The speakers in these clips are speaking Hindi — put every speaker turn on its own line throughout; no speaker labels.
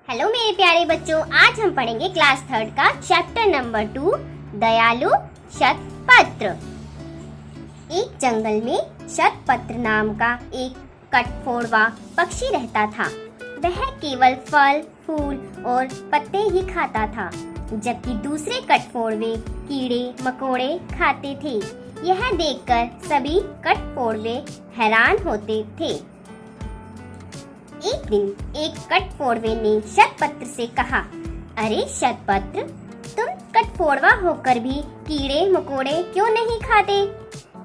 हेलो मेरे प्यारे बच्चों, आज हम पढ़ेंगे क्लास 3 का चैप्टर नंबर 2 दयालु शतपत्र। एक जंगल में शतपत्र नाम का एक कठफोड़वा पक्षी रहता था। वह केवल फल, फूल और पत्ते ही खाता था, जबकि दूसरे कठफोड़वे कीड़े मकोड़े खाते थे। यह देखकर सभी कठफोड़वे हैरान होते थे। एक दिन एक कठफोड़वे ने शतपत्र से कहा, अरे शतपत्र, तुम कठफोड़वा होकर भी कीड़े मकोड़े क्यों नहीं खाते?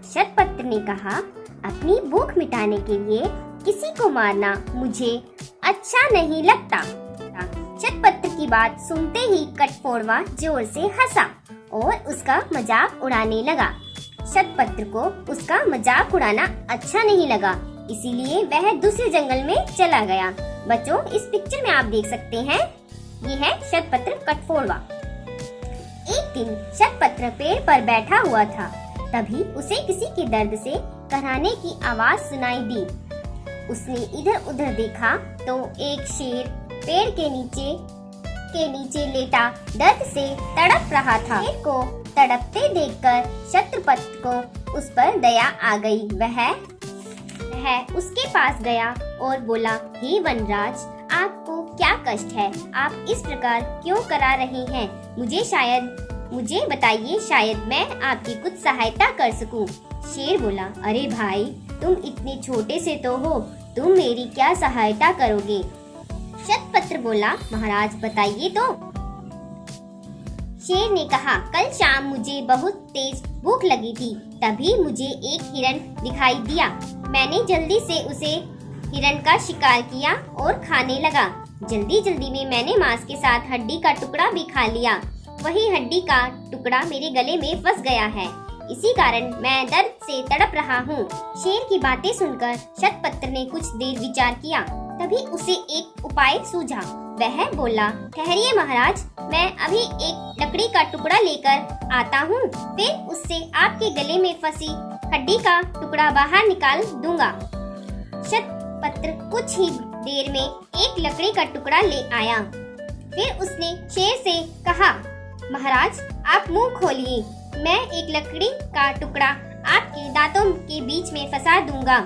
शतपत्र ने कहा, अपनी भूख मिटाने के लिए किसी को मारना मुझे अच्छा नहीं लगता। शतपत्र की बात सुनते ही कठफोड़वा जोर से हंसा और उसका मजाक उड़ाने लगा। शतपत्र को उसका मजाक उड़ाना अच्छा नहीं लगा, इसीलिए वह दूसरे जंगल में चला गया। बच्चों, इस पिक्चर में आप देख सकते हैं, ये है शतपत्र कठफोड़वा। एक दिन शतपत्र पेड़ पर बैठा हुआ था, तभी उसे किसी के दर्द से कराहने की आवाज सुनाई दी। उसने इधर उधर देखा तो एक शेर पेड़ के नीचे लेटा दर्द से तड़प रहा था। शेर को तड़पते देखकर शतपत्र को उस पर दया आ गई। वह उसके पास गया और बोला, हे वनराज, आपको क्या कष्ट है? आप इस प्रकार क्यों करा रहे हैं? मुझे बताइए, शायद मैं आपकी कुछ सहायता कर सकूं। शेर बोला, अरे भाई, तुम इतने छोटे से तो हो, तुम मेरी क्या सहायता करोगे? शतपत्र बोला, महाराज बताइए तो। शेर ने कहा, कल शाम मुझे बहुत तेज भूख लगी थी, तभी मुझे एक हिरण दिखाई दिया। मैंने जल्दी से उसे हिरण का शिकार किया और खाने लगा। जल्दी में मैंने मांस के साथ हड्डी का टुकड़ा भी खा लिया। वही हड्डी का टुकड़ा मेरे गले में फंस गया है, इसी कारण मैं दर्द से तड़प रहा हूँ। शेर की बातें सुनकर शतपत्र ने कुछ देर विचार किया, तभी उसे एक उपाय सूझा। वह बोला, ठहरिए महाराज, मैं अभी एक लकड़ी का टुकड़ा लेकर आता हूँ, फिर उससे आपके गले में फंसी हड्डी का टुकड़ा बाहर निकाल दूंगा। शतपत्र कुछ ही देर में एक लकड़ी का टुकड़ा ले आया। फिर उसने शेर से कहा, महाराज आप मुंह खोलिए, मैं एक लकड़ी का टुकड़ा आपके दांतों के बीच में फंसा दूंगा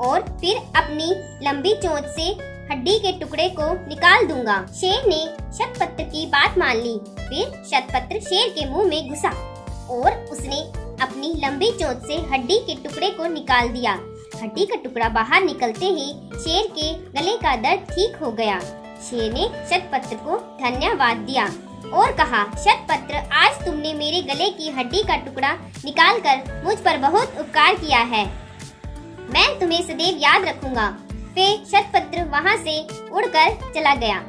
और फिर अपनी लंबी चोंच से हड्डी के टुकड़े को निकाल दूंगा। शेर ने शतपत्र की बात मान ली। फिर शतपत्र शेर के मुंह में घुसा और उसने अपनी लंबी चोंच से हड्डी के टुकड़े को निकाल दिया। हड्डी का टुकड़ा बाहर निकलते ही शेर के गले का दर्द ठीक हो गया। शेर ने शतपत्र को धन्यवाद दिया और कहा, शतपत्र, आज तुमने मेरे गले की हड्डी का टुकड़ा निकालकर मुझ पर बहुत उपकार किया है, मैं तुम्हें सदैव याद रखूंगा। फिर शतपत्र वहाँ से उड़कर चला गया।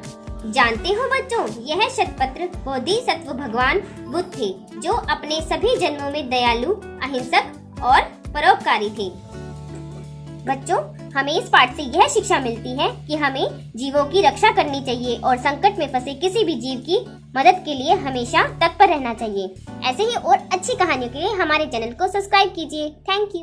जानते हो बच्चों, यह शतपत्र बोधिसत्व भगवान बुद्ध थे, जो अपने सभी जन्मों में दयालु, अहिंसक और परोपकारी थे। बच्चों, हमें इस पाठ से यह शिक्षा मिलती है कि हमें जीवों की रक्षा करनी चाहिए और संकट में फंसे किसी भी जीव की मदद के लिए हमेशा तत्पर रहना चाहिए। ऐसे ही और अच्छी कहानियों के लिए हमारे चैनल को सब्सक्राइब कीजिए। Thank you.